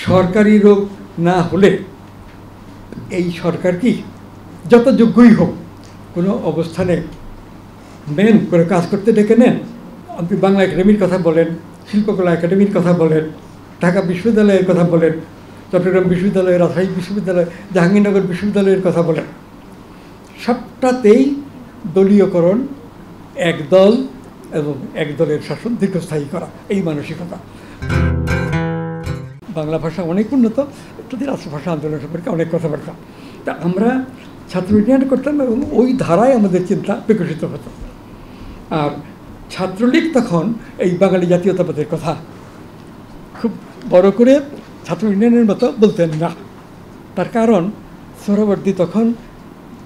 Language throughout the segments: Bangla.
সরকারি লোক না হলে এই সরকার কি যত যোগ্যই হোক কোনো অবস্থানে মেন করে কাজ করতে ডেকে নেন। আপনি বাংলা একাডেমির কথা বলেন, শিল্পকলা একাডেমির কথা বলেন, ঢাকা বিশ্ববিদ্যালয়ের কথা বলেন, চট্টগ্রাম বিশ্ববিদ্যালয়, রাজশাহী বিশ্ববিদ্যালয়, জাহাঙ্গীরনগর বিশ্ববিদ্যালয়ের কথা বলেন, সবটাতেই দলীয়করণ, একদল এবং একদলের শাসন দীর্ঘস্থায়ী করা, এই মানসিকতা। বাংলা ভাষা অনেক উন্নত, যদি রাষ্ট্রভাষা আন্দোলন সম্পর্কে অনেক কথাবার্তা। তা আমরা ছাত্র ইউনিয়ন করতাম এবং ওই ধারায় আমাদের চিন্তা বিকশিত হতো। আর ছাত্রলীগ তখন এই বাঙালি জাতীয়তাবাদের কথা খুব বড় করে ছাত্র ইউনিয়নের মতো বলতেন না। তার কারণ সোহরাওয়ার্দী তখন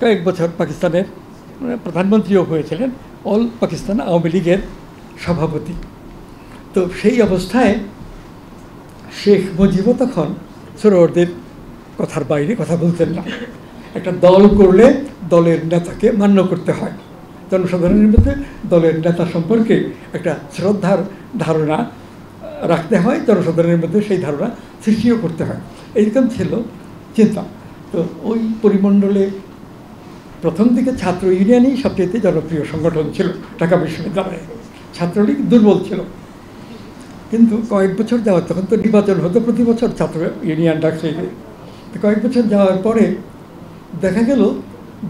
কয়েক বছর পাকিস্তানের প্রধানমন্ত্রীও হয়েছিলেন, অল পাকিস্তান আওয়ামী লীগের সভাপতি। তো সেই অবস্থায় শেখ মুজিবও তখন সোহরাওয়ার্দীর কথার বাইরে কথা বলতেন না। একটা দল করলে দলের নেতাকে মান্য করতে হয়, জনসাধারণের মধ্যে দলের নেতা সম্পর্কে একটা শ্রদ্ধার ধারণা রাখতে হয়, জনসাধারণের মধ্যে সেই ধারণা সৃষ্টিও করতে হয়, এইরকম ছিল চিন্তা। তো ওই পরিমণ্ডলে প্রথম দিকে ছাত্র ইউনিয়নই সবচেয়ে জনপ্রিয় সংগঠন ছিল ঢাকা বিশ্ববিদ্যালয়ে। ছাত্রলীগ দুর্বল ছিল, কিন্তু কয়েক বছর যাওয়ার, তখন তো নির্বাচন হতো প্রতি বছর, ছাত্র ইউনিয়ন ডাকছে। কয়েক বছর যাওয়ার পরে দেখা গেল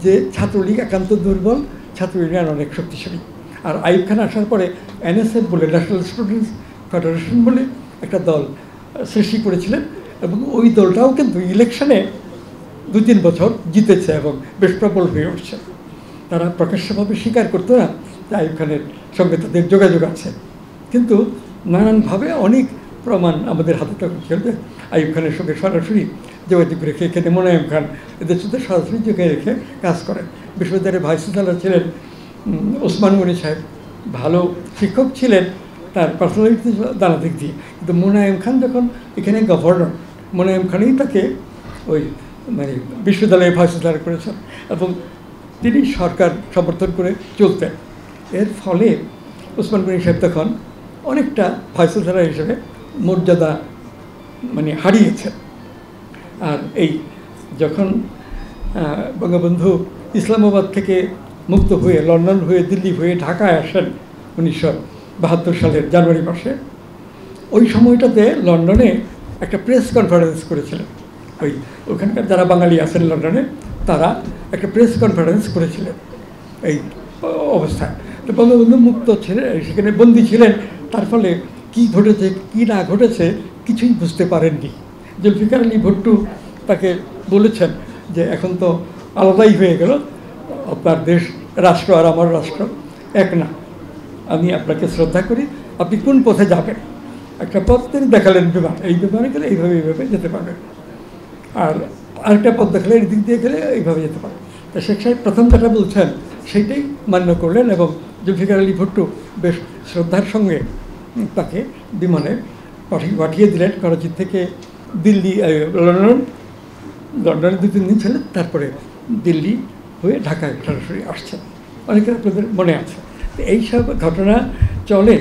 যে ছাত্রলীগ একান্ত দুর্বল, ছাত্র ইউনিয়ন অনেক শক্তিশালী। আর আইয়ুব খান আসার পরে এনএসএফ বলে, ন্যাশনাল স্টুডেন্টস ফেডারেশন বলে একটা দল সৃষ্টি করেছিলেন, এবং ওই দলটাও কিন্তু ইলেকশনে 2-3 বছর জিতেছে এবং বেশ প্রবল হয়ে উঠছে। তারা প্রকাশ্যভাবে স্বীকার করতো না যে আইয়ুব খানের সঙ্গে তাদের যোগাযোগ আছে, কিন্তু নানানভাবে অনেক প্রমাণ আমাদের হাতে তখন ছিল যে আইয়ুব খানের সঙ্গে সরাসরি যোগাযোগ রেখে, এখানে মোনায়েম খান, এদের সাথে সরাসরি যোগাযোগ রেখে কাজ করেন। বিশ্ববিদ্যালয়ের ভাইস চ্যান্সেলর ছিলেন ওসমান গনি সাহেব, ভালো শিক্ষক ছিলেন, তার পার্সোনালিটি নানা দিক দিয়ে। কিন্তু মোনায়েম খান যখন এখানে গভর্নর, মোনায়েম খানই তাকে ওই বিশ্ববিদ্যালয়ে ভাইস চ্যান্সেলর করেছেন, এবং তিনি সরকার সমর্থন করে চলতেন। এর ফলে ওসমান গনি সাহেব তখন অনেকটা ভাইস চ্যান্সেলর হিসেবে মর্যাদা হারিয়েছেন। আর এই যখন বঙ্গবন্ধু ইসলামাবাদ থেকে মুক্ত হয়ে লন্ডন হয়ে দিল্লি হয়ে ঢাকায় আসেন 1972 সালের জানুয়ারি মাসে, ওই সময়টাতে লন্ডনে একটা প্রেস কনফারেন্স করেছিলেন। ওখানকার যারা বাঙালি আছেন লন্ডনে, তারা একটা প্রেস কনফারেন্স করেছিলেন এই অবস্থায়। তো বঙ্গবন্ধু মুক্ত ছিলেন, সেখানে বন্দী ছিলেন, তার ফলে কী ঘটেছে কী না ঘটেছে কিছুই বুঝতে পারেননি। জুলফিকার আলী ভুট্টো তাকে বলেছেন যে এখন তো আলাদাই হয়ে গেল, আপনার দেশ রাষ্ট্র আর আমার রাষ্ট্র এক না, আমি আপনাকে শ্রদ্ধা করি, আপনি কোন পথে যাবেন। একটা পথ তিনি দেখালেন, বিমান, এই বিমানে গেলে এইভাবে যেতে পারবেন, আর আরেকটা পথ দেখালে এই দিক দিয়ে গেলে এইভাবে যেতে পারবেন। তা শেখ সাহেব প্রথম যেটা বলছেন সেইটাই মান্য করলেন, এবং জুলফিকার আলী ভুট্টো বেশ শ্রদ্ধার সঙ্গে তাকে বিমানে পাঠিয়ে দিলেন করাচি থেকে দিল্লি, লন্ডনে 2-3 দিন ছিলেন, তারপরে দিল্লি হয়ে ঢাকায় সরাসরি আসছেন। অনেকে আপনাদের মনে আছে। এই সব ঘটনা চলে,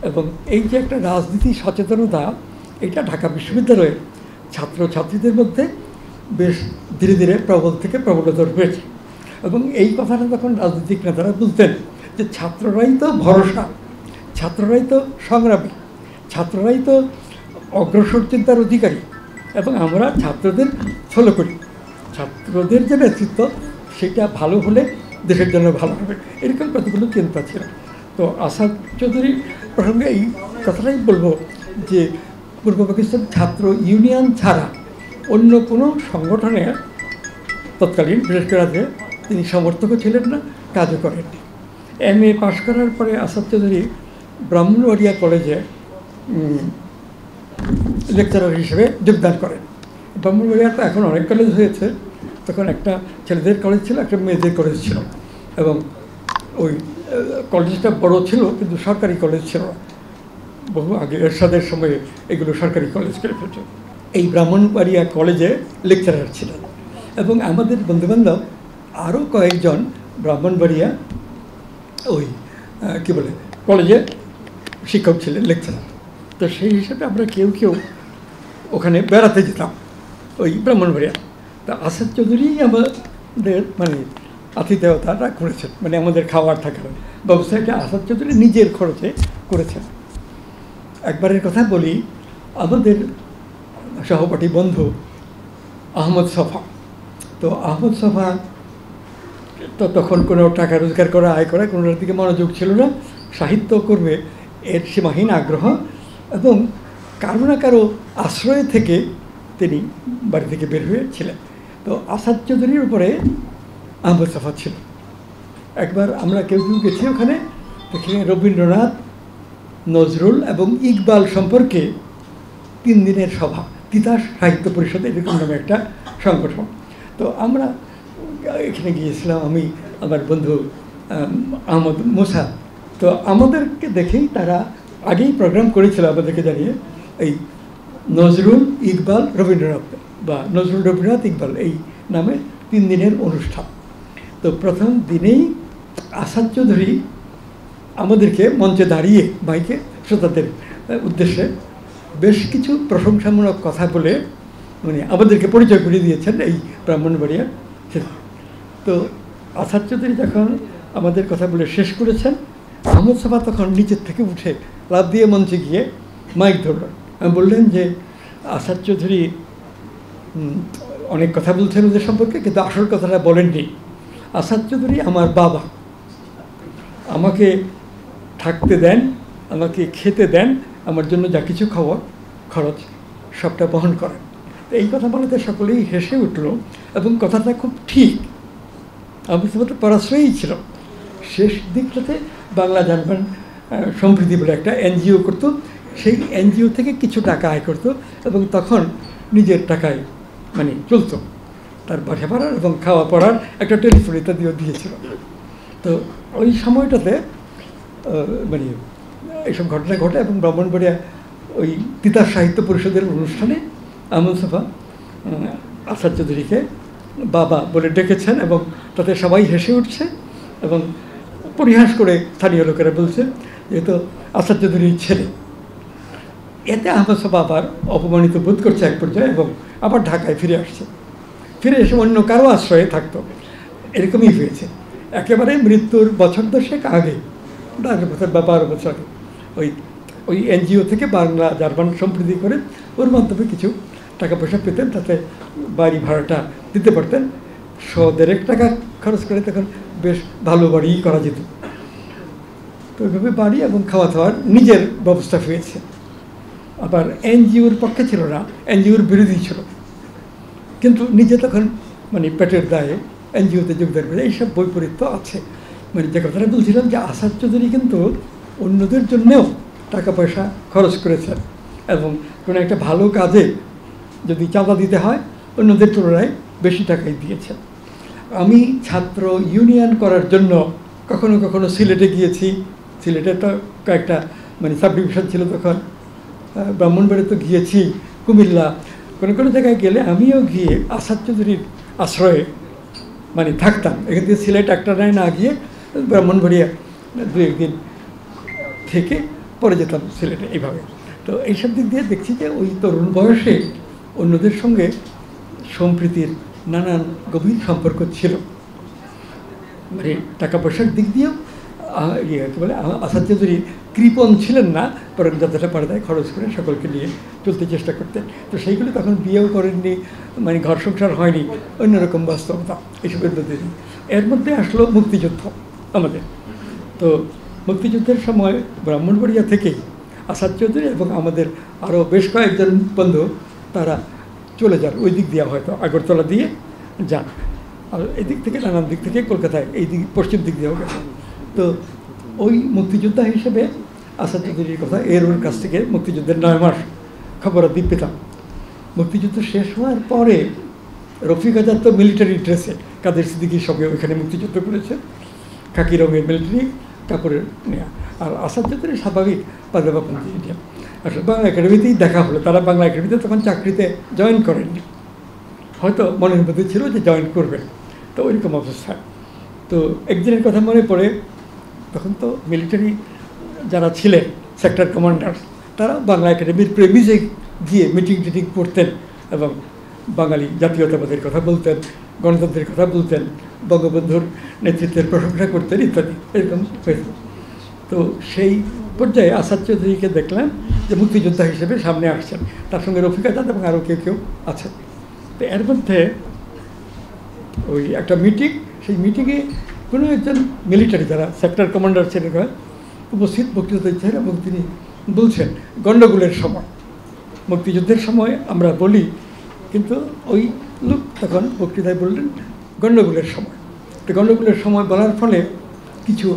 এবং এই যে একটা রাজনীতি সচেতনতা, এটা ঢাকা বিশ্ববিদ্যালয়ে ছাত্রছাত্রীদের মধ্যে বেশ ধীরে ধীরে প্রবল থেকে প্রবলতর হয়েছে। এবং এই কথাটা তখন রাজনৈতিক নেতারা বলতেন যে ছাত্ররাই তো ভরসা, ছাত্ররাই তো সংগ্রামী, ছাত্ররাই তো অগ্রসর চিন্তার অধিকারী, এবং আমরা ছাত্রদের ফলো করি, ছাত্রদের যে নেতৃত্ব সেটা ভালো হলে দেশের জন্য ভালো হবে, এরকম কতগুলো চিন্তা ছিল। তো আসাদ চৌধুরী প্রসঙ্গে এই কথাটাই বলবো যে পূর্ব পাকিস্তান ছাত্র ইউনিয়ন ছাড়া অন্য কোনো সংগঠনে তৎকালীন, বিশেষ করে তিনি সমর্থকও ছিলেন না, কাজও করেননি। MA পাশ করার পরে আসাদ চৌধুরী ব্রাহ্মণবাড়িয়া কলেজে লেকচারার হিসেবে যোগদান করেন। ব্রাহ্মণবাড়িয়াতে এখন অনেক কলেজ হয়েছে, তখন একটা ছেলেদের কলেজ ছিল, একটা মেয়েদের কলেজ ছিল, এবং ওই কলেজটা বড় ছিল কিন্তু সরকারি কলেজ ছিল না, বহু আগে এরশাদের সময়ে এগুলো সরকারি কলেজ করে ফেলছে। এই ব্রাহ্মণবাড়িয়া কলেজে লেকচারার ছিলেন, এবং আমাদের বন্ধুবান্ধব আরও কয়েকজন ব্রাহ্মণবাড়িয়া ওই কলেজে শিক্ষক ছিলেন, লেকচারার। তো সেই হিসাবে আমরা কেউ ওখানে বেড়াতে যেতাম ওই ব্রাহ্মণবাড়িয়া। তা আসাদ চৌধুরী আমাদের মানে আতিথেয়তাটা করেছেন, মানে আমাদের খাবার থাকার ব্যবস্থাটা আসাদ চৌধুরী নিজের খরচে করেছেন। একবারের কথা বলি, আমাদের সহপাঠী বন্ধু আহমদ সফা, তো আহমদ সফা তো তখন কোনো টাকা রোজগার করা, আয় করা কোনোটার দিকে মনোযোগ ছিল না, সাহিত্য করবে এর সীমাহীন আগ্রহ, এবং কারো না কারো আশ্রয় থেকে তিনি বাড়ি থেকে বের হয়েছিলেন। তো আসাদ চৌধুরীর উপরে আহমদ সফা ছিল। একবার আমরা কেউ গেছি ওখানে, দেখি রবীন্দ্রনাথ, নজরুল এবং ইকবাল সম্পর্কে 3 দিনের সভা, তিতাস সাহিত্য পরিষদ এরকম নামে একটা সংগঠন। তো আমরা এখানে গিয়েছিলাম, আমি আমার বন্ধু আহমদ মুসা। তো আমাদেরকে দেখেই তারা আগেই প্রোগ্রাম করেছিল আমাদেরকে জানিয়ে, এই নজরুল, ইকবাল, রবীন্দ্রনাথ বা নজরুল, রবীন্দ্রনাথ, ইকবাল এই নামে 3 দিনের অনুষ্ঠান। তো প্রথম দিনেই আসাদ চৌধুরী আমাদেরকে মঞ্চে দাঁড়িয়ে মাইকে শ্রোতাদের উদ্দেশ্যে বেশ কিছু প্রশংসামূলক কথা বলে মানে আমাদেরকে পরিচয় করিয়ে দিয়েছেন এই ব্রাহ্মণবাড়িয়া। তো আসাদ চৌধুরী যখন আমাদের কথা বলে শেষ করেছেন, আহমদ সফা তখন নিচের থেকে উঠে লাফ দিয়ে মঞ্চে গিয়ে মাইক ধরলেন। আমি বললেন যে আসাদ চৌধুরী অনেক কথা বলছেন ওদের সম্পর্কে, কিন্তু আসল কথাটা বলেননি। আসাদ চৌধুরী আমার বাবা, আমাকে থাকতে দেন, আমাকে খেতে দেন, আমার জন্য যা কিছু খাওয়ার খরচ সবটা বহন করেন। এই কথা বলাতে সকলেই হেসে উঠল, এবং কথাটা খুব ঠিক। আমি তো পরাশ্রয়ই ছিল। শেষ দিকটাতে বাংলা যানবাহন সম্প্রীতি বলে একটা এনজিও করতো, সেই এনজিও থেকে কিছু টাকা আয় করতো, এবং তখন নিজের টাকায় মানে চলতো, তার বাসা ভাড়ার এবং খাওয়া পড়ার একটা টেলিফোন ইত্যাদিও দিয়েছিল। তো ওই সময়টাতে মানে এইসব ঘটনা ঘটে, এবং ব্রাহ্মণবাড়িয়া ওই তিতাস সাহিত্য পরিষদের অনুষ্ঠানে আহমদ সফা আসাদ চৌধুরীকে বাবা বলে ডেকেছেন, এবং তাতে সবাই হেসে উঠছে, এবং পরিহাস করে স্থানীয় লোকেরা বলছে যেহেতু আসাদ চৌধুরীর ছেলে। এতে আহমদ সফা আবার অপমানিত বোধ করছে এক পর্যায়ে, এবং আবার ঢাকায় ফিরে আসছে। ফিরে এসে অন্য কারো আশ্রয়ে থাকতো, এরকমই হয়েছে। একেবারে মৃত্যুর বছর 10 আগে, 10 বছর বা 12 বছর আগে, ওই এনজিও থেকে বাংলা জার্মান সম্প্রীতি করে ওর মাধ্যমে কিছু টাকা পয়সা পেতেন, তাতে বাড়ি ভাড়াটা দিতে পারতেন। 100-1.5 টাকা খরচ করে তখন বেশ ভালো বাড়িই করা যেত। তো ওইভাবে বাড়ি এবং খাওয়া দাওয়ার নিজের ব্যবস্থা হয়েছে। আবার এনজিওর পক্ষে ছিল না, এনজিওর বিরোধী ছিল, কিন্তু নিজে তখন মানে পেটের দায়ে এনজিওতে যোগদান করে। এইসব বৈপরীত্য আছে। মানে যে কথাটা বলছিলাম যে আসাদ চৌধুরী কিন্তু অন্যদের জন্যেও টাকা পয়সা খরচ করেছেন, এবং কোনো একটা ভালো কাজে যদি চাঁদা দিতে হয় অন্যদের তুলনায় বেশি টাকাই দিয়েছেন। আমি ছাত্র ইউনিয়ন করার জন্য কখনো কখনো সিলেটে গিয়েছি। সিলেটে তো কয়েকটা মানে সাব ডিভিশন ছিল তখন, ব্রাহ্মণবাড়িতে তো গিয়েছি, কুমিল্লা, কোনো কোনো জায়গায় গেলে আমিও গিয়ে আসাদ চৌধুরীর আশ্রয়ে মানে থাকতাম। এখান থেকে সিলেট একটা না গিয়ে ব্রাহ্মণবাড়িয়া 2-1 দিন থেকে পরে যেতাম সিলেটে এইভাবে। তো এইসব দিক দিয়ে দেখছি যে ওই তরুণ বয়সে অন্যদের সঙ্গে সম্প্রীতির নানান গভীর সম্পর্ক ছিল। মানে টাকা পয়সার দিক দিয়েও কী বলে আসাদ চৌধুরী কৃপণ ছিলেন না, বরং যতটা পারদায় খরচ করে সকলকে নিয়ে চলতে চেষ্টা করতেন। তো সেইগুলো তখন বিয়েও করেননি, মানে ঘর সংসার হয়নি, অন্যরকম বাস্তবতা এইসবের মধ্যে। এর মধ্যে আসলো মুক্তিযুদ্ধ আমাদের। তো মুক্তিযুদ্ধের সময় ব্রাহ্মণবাড়িয়া থেকেই আসাদ চৌধুরী এবং আমাদের আরও বেশ কয়েকজন বন্ধু তারা চলে যান ওই দিক দিয়ে, হয়তো আগরতলা দিয়ে যান, আর এই দিক থেকে নানান দিক থেকে কলকাতায় এই দিক পশ্চিম দিক দিয়েও গেছে। তো ওই মুক্তিযোদ্ধা হিসেবে আসাদ চৌধুরীর কথা ওর কাছ থেকে মুক্তিযুদ্ধের 9 মাস খবরাদি পেতাম। মুক্তিযুদ্ধ শেষ হওয়ার পরে রফিক আজাদ তো মিলিটারি ড্রেসে, কাদের সিদ্দিকীর সঙ্গে ওইখানে মুক্তিযুদ্ধ করেছে, খাকি রঙের মিলিটারি কাপড়ের নেওয়া। আর আসাদ চৌধুরী স্বাভাবিক পাঞ্জাবাপন্থী ইন্ডিয়া। আসলে বাংলা একাডেমিতেই দেখা হলো। তারা বাংলা একাডেমিতে তখন চাকরিতে জয়েন করেননি, হয়তো মনের মধ্যে ছিল যে জয়েন করবেন। তো ওইরকম অবস্থা। তো একদিনের কথা মনে পড়ে, তখন তো মিলিটারি যারা ছিলেন সেক্টর কমান্ডার, তারা বাংলা একাডেমির প্রেমিসে গিয়ে মিটিং টিটিং করতেন এবং বাঙালি জাতীয়তাবাদের কথা বলতেন, গণতন্ত্রের কথা বলতেন, বঙ্গবন্ধুর নেতৃত্বের প্রশংসা করতেন ইত্যাদি, এরকম হয়েছে। তো সেই পর্যায়ে আসাদ চৌধুরীকে দেখলাম যে মুক্তিযোদ্ধা হিসেবে সামনে আসছেন, তার সঙ্গে রফিক আজাদ এবং আরও কেউ কেউ আছেন। তো এর মধ্যে ওই একটা মিটিং, সেই মিটিংয়ে কোনো একজন মিলিটারি যারা সেক্টর কমান্ডার ছিলেন উপস্থিত বক্তৃতা দিচ্ছেন এবং তিনি বলছেন গণ্ডগোলের সময়, মুক্তিযুদ্ধের সময় আমরা বলি, কিন্তু ওই লোক তখন বক্তৃতায় বললেন গণ্ডগোলের সময়। তো গণ্ডগোলের সময় বলার ফলে কিছু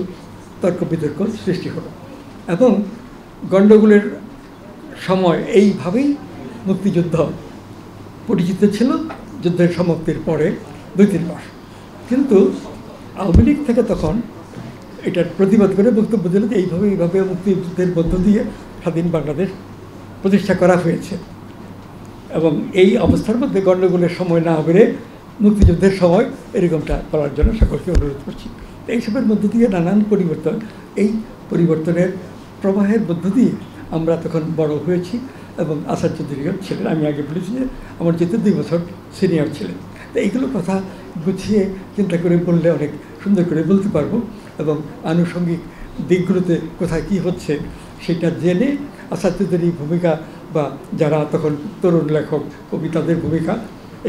তর্ক বিতর্ক সৃষ্টি হলো এবং গণ্ডগোলের সময় এইভাবেই মুক্তিযুদ্ধ পরিচিত ছিল যুদ্ধের সমাপ্তির পরে 2-3 মাস। কিন্তু আওয়ামী লীগ থেকে তখন এটার প্রতিবাদ করে বক্তব্য দিল যে এইভাবে মুক্তিযুদ্ধের মধ্য দিয়ে স্বাধীন বাংলাদেশ প্রতিষ্ঠা করা হয়েছে এবং এই অবস্থার মধ্যে গণ্ডগোলের সময় না বেড়ে মুক্তিযুদ্ধের সময় এরকমটা করার জন্য সকলকে অনুরোধ করছি। এইসবের মধ্য দিয়ে নানান পরিবর্তন, এই পরিবর্তনের প্রবাহের মধ্য দিয়ে আমরা তখন বড় হয়েছি এবং আসাদ চৌধুরীও ছিলেন। আমি আগে বলেছি যে আমার যেতে 2 বছর সিনিয়র ছিলেন। তো এইগুলো কথা গুছিয়ে চিন্তা করে বললে অনেক সুন্দর করে বলতে পারবো এবং আনুষঙ্গিক দিকগুলোতে কোথায় কী হচ্ছে সেটা জেনে আসাদ চৌধুরীর ভূমিকা বা যারা তখন তরুণ লেখক কবি তাদের ভূমিকা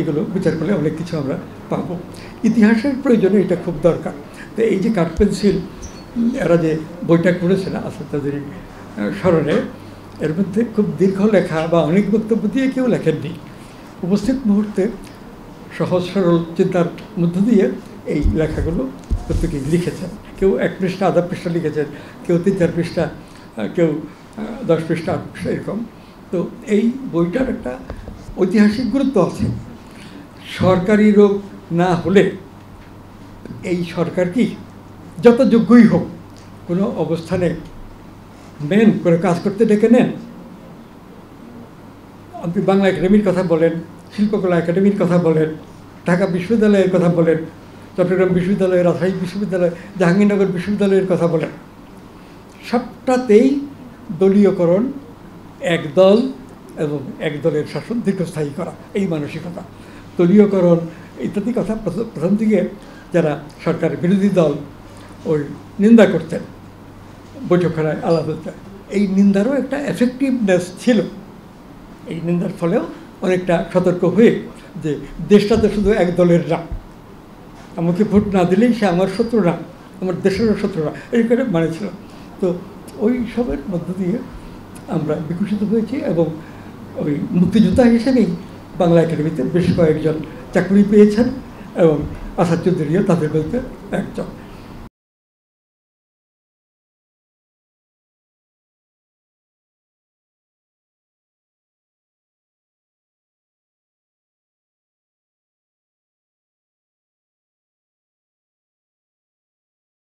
এগুলো বিচার করলে অনেক কিছু আমরা পাবো। ইতিহাসের প্রয়োজনে এটা খুব দরকার। তো এই যে কাঠ পেন্সিল এরা যে বইটা করেছেন আসাদ চৌধুরীর স্মরণে, এর মধ্যে খুব দীর্ঘ লেখা বা অনেক বক্তব্য দিয়ে কেউ লেখেননি। উপস্থিত মুহূর্তে সহজ সরল চিন্তার মধ্য দিয়ে এই লেখাগুলো প্রত্যেকেই লিখেছেন। কেউ 1 পৃষ্ঠা, আধা পৃষ্ঠা লিখেছেন, কেউ 3-4 পৃষ্ঠা, কেউ 10 পৃষ্ঠা, 8 পৃষ্ঠা এরকম। তো এই বইটার একটা ঐতিহাসিক গুরুত্ব আছে। সরকারি রোগ না হলে এই সরকার কি যত যোগ্যই হোক কোনো অবস্থানে মেন করে কাজ করতে ডেকে নেন। আপনি বাংলা একাডেমির কথা বলেন, শিল্পকলা একাডেমির কথা বলেন, ঢাকা বিশ্ববিদ্যালয়ের কথা বলেন, চট্টগ্রাম বিশ্ববিদ্যালয়, রাজশাহী বিশ্ববিদ্যালয়, জাহাঙ্গীরনগর বিশ্ববিদ্যালয়ের কথা বলেন, সবটাতেই দলীয়করণ, এক দল এবং এক দলের শাসন দীর্ঘস্থায়ী করা, এই মানসিকতা, দলীয়করণ ইত্যাদি কথা প্রথম দিকে যারা সরকার বিরোধী দল ওই নিন্দা করতেন, বৈঠকখানায় আলাপ হতেন, এই নিন্দারও একটা এফেক্টিভনেস ছিল। এই নিন্দার ফলেও অনেকটা সতর্ক হয়ে যে দেশটা তো শুধু এক দলের না, আমাকে ভোট না দিলেই সে আমার শত্রু না, আমার দেশেরও শত্রু না, এই করে মানেছিল। তো ওই সবের মধ্য দিয়ে আমরা বিকশিত হয়েছি এবং ওই মুক্তিযোদ্ধা হিসেবেই বাংলা একাডেমিতে বেশ কয়েকজন চাকরি পেয়েছেন এবং আসাদ চৌধুরীও তাদের বলতে একজন।